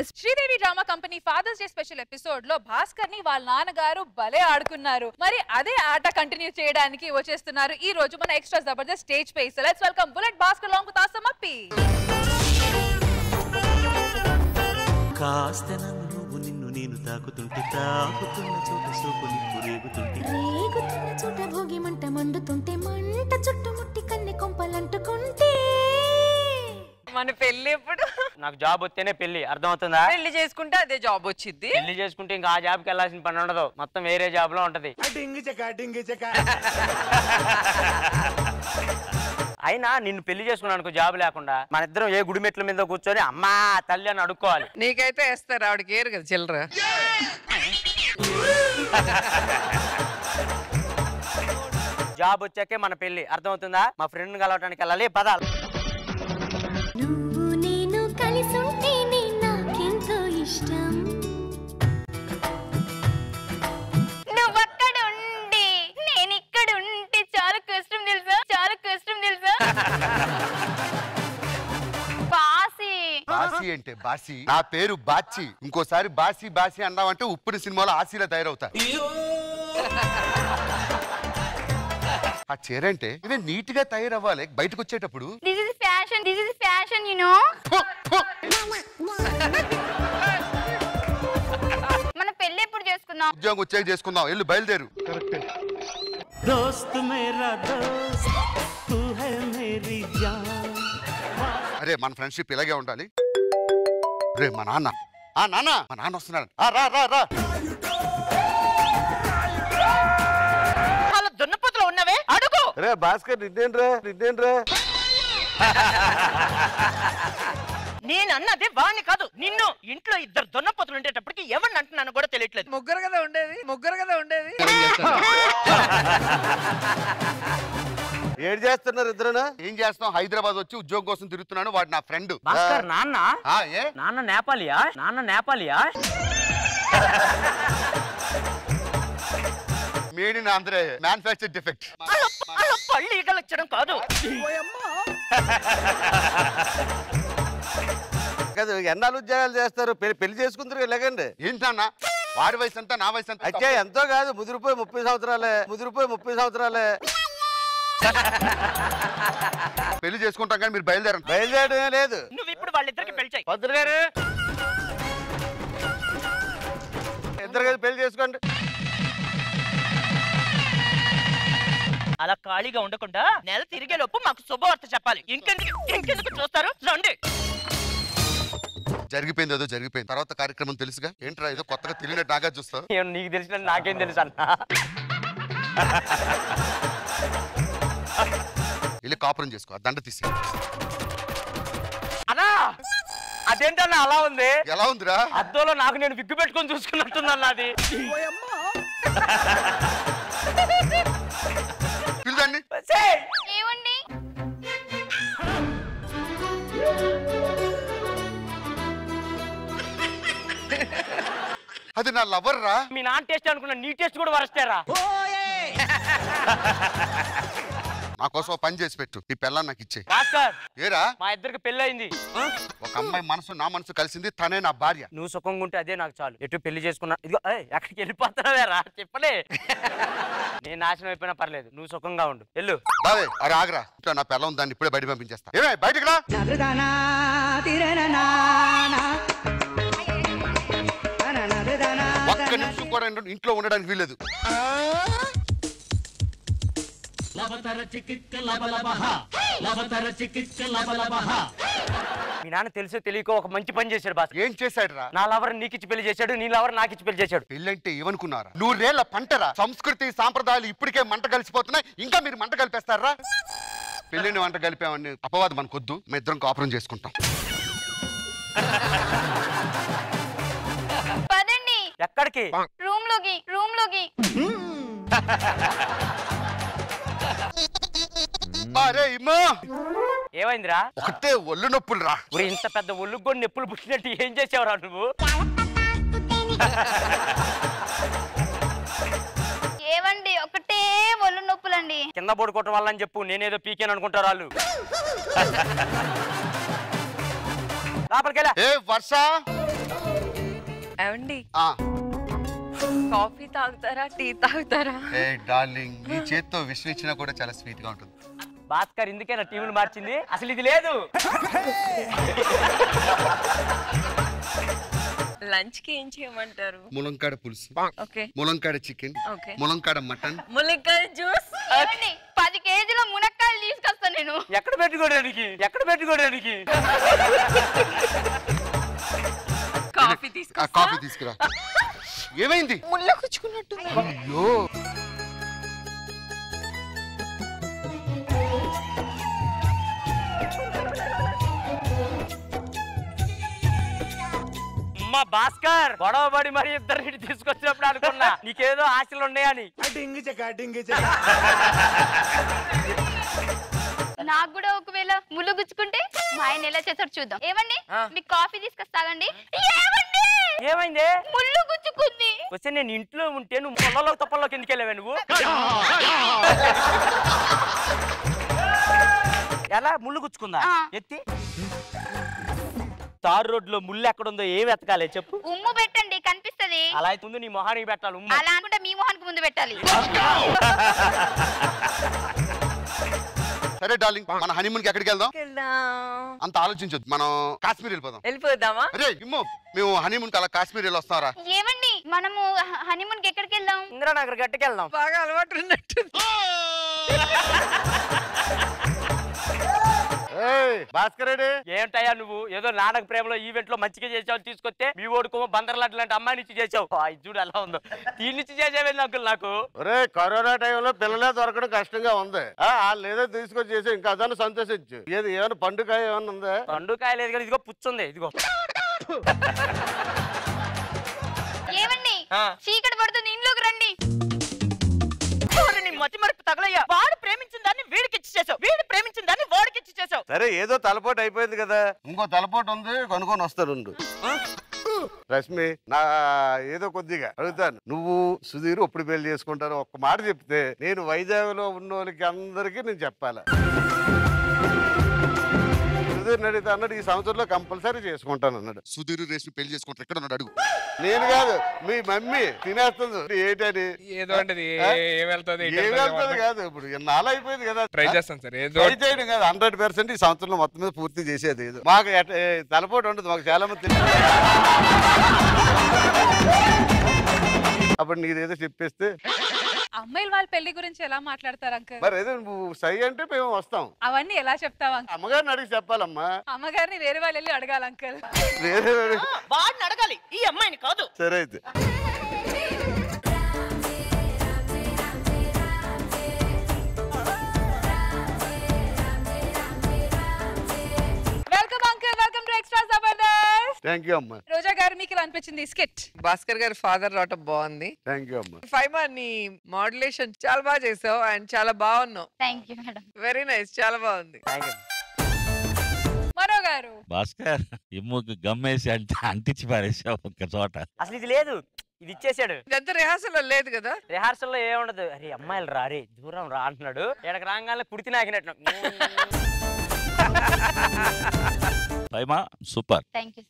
Listeners, Sridevi drama company Father's Day special episode లో భాస్కర్ ని వాళ్ళ నాన్నగారు భలే ఆడుకున్నారు. మరి అదే ఆట కంటిన్యూ చేయడానికి వచ్చేస్తున్నారు ఈ రోజు మన ఎక్స్ట్రా జబర్దస్త్ స్టేజ్ పై. So let's welcome bullet Bhaskar along with Asam Appi. కాస్త నువ్వు నిన్ను నేను తాకుతుంటే తాకుతున్న చోట సోపు నిప్పు రేగుతుంటే రేగుతున్న చోట భోగి మంట మండుతుంటే మంట చుట్టుముట్టి కన్నె కొంపలంటుకుంటే మన పెళ్లి ఎప్పుడు? నాకు జాబ్ వస్తేనే పెళ్లి, అర్థమవుతుందా? పెళ్లి చేసుకుంటే అదే జాబ్ వచ్చింది. పెళ్లి చేసుకుంటే ఇంకా ఆ జాబ్కి వెళ్ళాల్సిన పని ఉండదు, మొత్తం వేరే జాబ్ లో ఉంటది. అయినా నిన్ను పెళ్లి చేసుకున్నాను జాబ్ లేకుండా మన ఇద్దరం ఏ గుడి మెట్ల మీద కూర్చొని అమ్మా తల్లి అని అడుక్కోవాలి. నీకైతే వేస్తారు, ఆవిడకి ఏరు కదా చిల్లర. జాబ్ వచ్చాకే మన పెళ్లి, అర్థమవుతుందా? మా ఫ్రెండ్ కలవటానికి వెళ్ళాలి, పదాలు. నువ్వు నేను కలిసుంటేనే నాకెంతో ఇష్టం. నువ్వక్కడ ఉండి నేను ఇక్కడ ఉంటే చాలా కష్టం తెలుసా, చాలా కష్టం తెలుసా. బాసి బాసి అంటే బాసి, నా పేరు బాచి. ఇంకోసారి బాసి బాసి అన్నావంటే ఉప్పుని సినిమాలో ఆశీలా తయారవుతా. ఆ చీర అంటే ఇవి నీట్ గా తయారవ్వాలి బయటకు వచ్చేటప్పుడు. This is fashion, this is fashion you know. మన పెళ్లి ఎప్పుడు చేసుకుందాం? ఉద్యోగం వచ్చాక చేసుకుందాం, వెళ్ళు బయలుదేరు. దోస్త్ మేరా దోస్త్ తూ హై మేరీ జాన్. అరే మన ఫ్రెండ్షిప్ ఇలాగే ఉండాలి. రే మా నాన్న, మా నాన్న వస్తున్నాడు. రా రా రా. దున్నపోతులో ఉన్నవే అడుగు. రే భాస్కర్ నిన్నేంట్రా. నేను అన్నది వాణ్ణి కాదు నిన్ను. ఇంట్లో ఇద్దరు దున్నపోతులు ఉండేటప్పటికి ఎవరిని అంటున్నాను కూడా తెలియట్లేదు. ముగ్గురు కదా ఉండేది. ఏం చేస్తున్నారు ఇద్దరునా? ఏం చేస్తాం, హైదరాబాద్ వచ్చి ఉద్యోగం కోసం తిరుగుతున్నాను. వాడు నా ఫ్రెండ్. భాస్కర్ నాన్న ఏ నాన్న నేపాలియా? Made in Andhra, manufacture defect. పళ్ళు ఈగలొచ్చడం కాదు. ఎన్నాళ్ళు ఉద్యోగాలు చేస్తారు, పెళ్లి చేసుకుంటారు ఎలాగండి? ఏంటన్నా వాడి వయసు అంతా నా వయసు అంతా? అయితే ఎంతో కాదు, ముదిరిపోయి 30 సంవత్సరాలే. పెళ్లి చేసుకుంటాం కానీ మీరు బయలుదేరడమే లేదు. నువ్వు ఇప్పుడు వాళ్ళిద్దరికి పెళ్లి చేయి. పంతులు గారు ఇద్దరు కలిసి పెళ్లి చేసుకోండి. అలా ఖాళీగా ఉండకుండా నెల తిరిగే లోపు మాకు శుభవార్త చెప్పాలి. ఇంకెందుకు చూస్తారు, రండి. జరిగిపోయింది, ఏదో జరిగిపోయింది. తర్వాత కార్యక్రమం తెలుసుగా. ఏంట్రా ఏదో కొత్తగా తెలియనట్టు నాగా చూస్తావు? నీకు తెలిసిన నాకేం తెలుసు అన్న. వెళ్ళి కాపురం చేసుకో, దండ తీసి. అన్నా అదేంటన్నా అలా ఉంది? ఎలా ఉందిరా? అద్దంలో నాకు నేను విగ్గు పెట్టుకొని చూసుకున్నట్టుంది అది. పిల్లదాన్ని ఏమండి అది నా లవర్ రా. మీ నాన్న టేస్ట్ అనుకున్నా, నీ టేస్ట్ కూడా వరస్తారా? నా కోసం పని చేసి పెట్టు, ఈ పిల్లని నాకు ఇచ్చే. భాస్కర్ ఏరా మా ఇద్దరికి పెళ్లి అయింది. ఒక అమ్మాయి మనసు నా మనసు కలిసింది, తనే నా భార్య. నువ్వు సుఖంగా ఉంటే అదే నాకు చాలు. ఎటు పెళ్లి చేసుకున్నా ఇదిగో ఎక్కడికి వెళ్ళిపోతున్నావేరా చెప్పలే. నేను నాశనం అయిపోయినా పర్లేదు, నువ్వు సుఖంగా ఉండు, వెళ్ళు. బావే అరే ఆగరా, ఇట్లా నా పిల్ల దాన్ని ఇప్పుడే బయట పంపించేస్తా. ఏమే బయటకు రా. ఒక్క నిమిషం కూడా ఇంట్లో ఉండడానికి వీల్లేదు. మీ నాన్న తెలిసో తెలియకో ఒక మంచి పని చేశాడు బాస్. ఏం చేశాడు రా? నా లవర్ నీకిచ్చి పెళ్లి చేశాడు, నీ లవర్ నాకిచ్చి పెళ్లి చేశాడు. పెళ్ళంటే ఏమనుకున్నారా? 100 ఏళ్ల పంటరా. సంస్కృతి సాంప్రదాయాలు ఇప్పటికే మంట కలిసిపోతున్నాయి, ఇంకా మీరు మంట కలిపేస్తారా? పెళ్ళిని వంట కలిపామని అపవాదం మనకొద్దు, మేము ఇద్దరం కాపురం చేసుకుంటాం. పదండి. ఎక్కడికి? రూమ్ లోకి. ఏమైందిరా? ఒకటే ఒళ్ళు నొప్పులు రా. ఇంత పెద్ద ఒళ్ళు కూడా నొప్పులు పుట్టినట్టు ఏం చేసావురా నువ్వు? ఏవండి ఒకటే ఒళ్ళు నొప్పులండి. కింద పడుకోవటం వల్ల అని చెప్పు, నేనేదో పీకేను అనుకుంటారు వాళ్ళు. లోపలికి వెళ్ళా. ఏ వర్ష ఏమండి ఆ కాఫీ తాగుతారా టీ తాగుతారా? ఏ డార్లింగ్ నీ చేత్తో విషయం ఇచ్చినా కూడా చాలా స్వీట్ గా ఉంటుంది. భాస్కర్ ఇందుకేనా టీములు మార్చింది? అసలు ఇది లేదు. లంచ్ కి ఏం చేయమంటారు? ములంకాడ పులుసు, ఓకే ములంకాడ చికెన్, ఓకే ములంకాడ మటన్, ములక్కాయ జ్యూస్. 10 కేజీల మునక్కాయలు తీసుకొస్తాను నేను. ఎక్కడ పెట్టుకోవడానికి? ఎక్కడ పెట్టుకోవడానికి? కాఫీ కాఫీ తీసుకురా. ఏమైంది? ముళ్ళ కుచ్చుకున్నట్టు. అయ్యో అమ్మా భాస్కర్ గొడవ పడి మరి ఇద్దరిని తీసుకొచ్చినప్పుడు అనుకున్నా నీకేదో ఆశలు ఉన్నాయని. నాకు కూడా ఒకవేళ ముళ్ళు గుచ్చుకుంటే మా ఆయన ఎలా చేస్తాడు చూద్దాం. ఏమండి మీకు కాఫీ తీసుకొస్తాగండి. ఏమండి ఏమైంది? ముళ్ళు గుచ్చుకుంది. వచ్చే నేను ఇంట్లో ఉంటే నువ్వు పొలంలో తప్పల్లోకి ఎందుకు వెళ్ళావే నువ్వు? ఎలా ముళ్ళు గుచ్చుకుందా? ఎత్తి తారు రోడ్లో ముళ్ళు ఎక్కడుందో ఏం ఎత్తకాలే చెప్పు. ఉమ్ము పెట్టండి కనిపిస్తది. అలా అయితే ముందు నీ మొహానికి పెట్టాలి ఉమ్ము. అలా అనుకుంటే మీ మొహానికి ముందు పెట్టాలి. సరే డార్లింగ్ మన హనీమూన్ కి ఎక్కడికి వెళ్దాం? అంత ఆలోచించొద్దు, మనం కాశ్మీర్ వెళ్ళిపోదాం. వెళ్ళిపోదామా? అరే ఇమ్మో మేము హనీమూన్ కి అలా కాశ్మీర్ వెళ్ళి వస్తారా? ఏమండి మనము హనీమూన్ కి ఎక్కడికి వెళ్దాం? ఇంద్రానగర్ గట్టుకి వెళ్దాం. బాగా అలవాటు ఉన్నట్టు. భాస్కర్ ఏంటయ్యా నువ్వు ఏదో నాన్నకు ప్రేమలో ఈవెంట్ లో మంచిగా చేసావు తీసుకొస్తే మీ ఓడుకో బందర్లాంటి లాంటి అమ్మాయి నుంచి చేసావు. చూడు ఎలా ఉందో. దీని నుంచి చేసావేంది అంకుల్ నాకు? ఒరే కరోనా టైంలో పిల్లలే దొరకడం కష్టంగా ఉంది. వాళ్ళు ఏదో తీసుకొచ్చి చేసి ఇంకా అదನ್ನು సంతోషించు. ఏది ఏమైనా పండుకాయ ఏమన్నా ఉందా? పండుకాయ లేదు కానీ ఇదిగో పుచ్చుంది. ఇదిగో ఏమండి చీకటి పడుతుంది ఇంట్లోకి రండి. మతి మరుపు తగలయ్యా. వాడు ప్రేమించిన దాన్ని వీడికి ఇచ్చి చేసావు, వీడు ప్రేమించిన దాన్ని వాడికి ఇచ్చి చేసావు. సరే ఏదో తలపోటు అయిపోయింది కదా, ఇంకో తలపోటు ఉంది కొనుక్కొని వస్తాను. రష్మి నా ఏదో కొద్దిగా అడుగుతాను, నువ్వు సుధీర్ ఎప్పుడు పెళ్లి చేసుకుంటారు ఒక్క మాట చెప్తే నేను వైజాగ్ లో ఉన్న వాళ్ళకి అందరికీ నేను చెప్పాలా. సుధీర్ అడిగితే అన్నాడు ఈ సంవత్సరంలో కంపల్సరీ చేసుకుంటాను అన్నాడు. సుధీర్ రేష్మి పెళ్లి చేసుకుంటారు ఎక్కడ ఉన్నాడు అడుగు. నేను కాదు మీ మమ్మీ తినేస్తుంది ఏంటని. ఏదో అంటది ఏమెళ్తుంది కాదు ఇప్పుడు నాలా అయిపోయింది కదా. ట్రై చేస్తాను సార్. ఏదో ట్రై చేయడం కాదు 100% ఈ సంవత్సరంలో మొత్తం మీద పూర్తి చేసేది. ఏదో మాకు తలపోటు ఉండదు, మాకు చాలా మంది తెలుసు. అప్పుడు నీదేదో చెప్పేస్తే అమ్మాయిలు వాళ్ళ పెళ్లి గురించి ఎలా మాట్లాడతారు అంకుల్? మరి ఏదో నువ్వు సై అంటే మేము వస్తాం. అవన్నీ ఎలా చెప్తావు అంకుల్? అమ్మగారిని అడిగి చెప్పాలమ్మా. అమ్మగారిని వేరే వాళ్ళు వెళ్ళి అడగాలి అంకుల్. వేరే వాడిని అడగాలి, ఈ అమ్మాయిని కాదు. సరే అయితే welcome uncle, welcome to extra Jabardasth. Thank you అమ్మా. రోజా గారు మీకు ఎలా అనిపించింది స్కిట్? భాస్కర్ గారి ఫాదర్ రావటం బాగుంది. థ్యాంక్ యూ అమ్మా. ఫైమా నీ మోడ్యులేషన్ చాలా బాగా చేసావు అండ్ చాలా బాగున్నావు. Thank you madam. Very nice, చాలా బాగుంది. మనో గారు భాస్కర్ ఎమ్ముకి గమ్మేసి అంటే అంటించి పారేసావు ఒక్క చోట. అసలు ఇది లేదు, ఇది ఇచ్చేసాడు. ఇదంతా రిహార్సల్ లేదు కదా. రిహార్సల్ లో ఏముండదు. అరే అమ్మాయిలు రారే దూరం రా అంటున్నాడు. ఎక్కడికి రాగానే కుడితి నాకినట్టు. పైమా సూపర్. Thank you.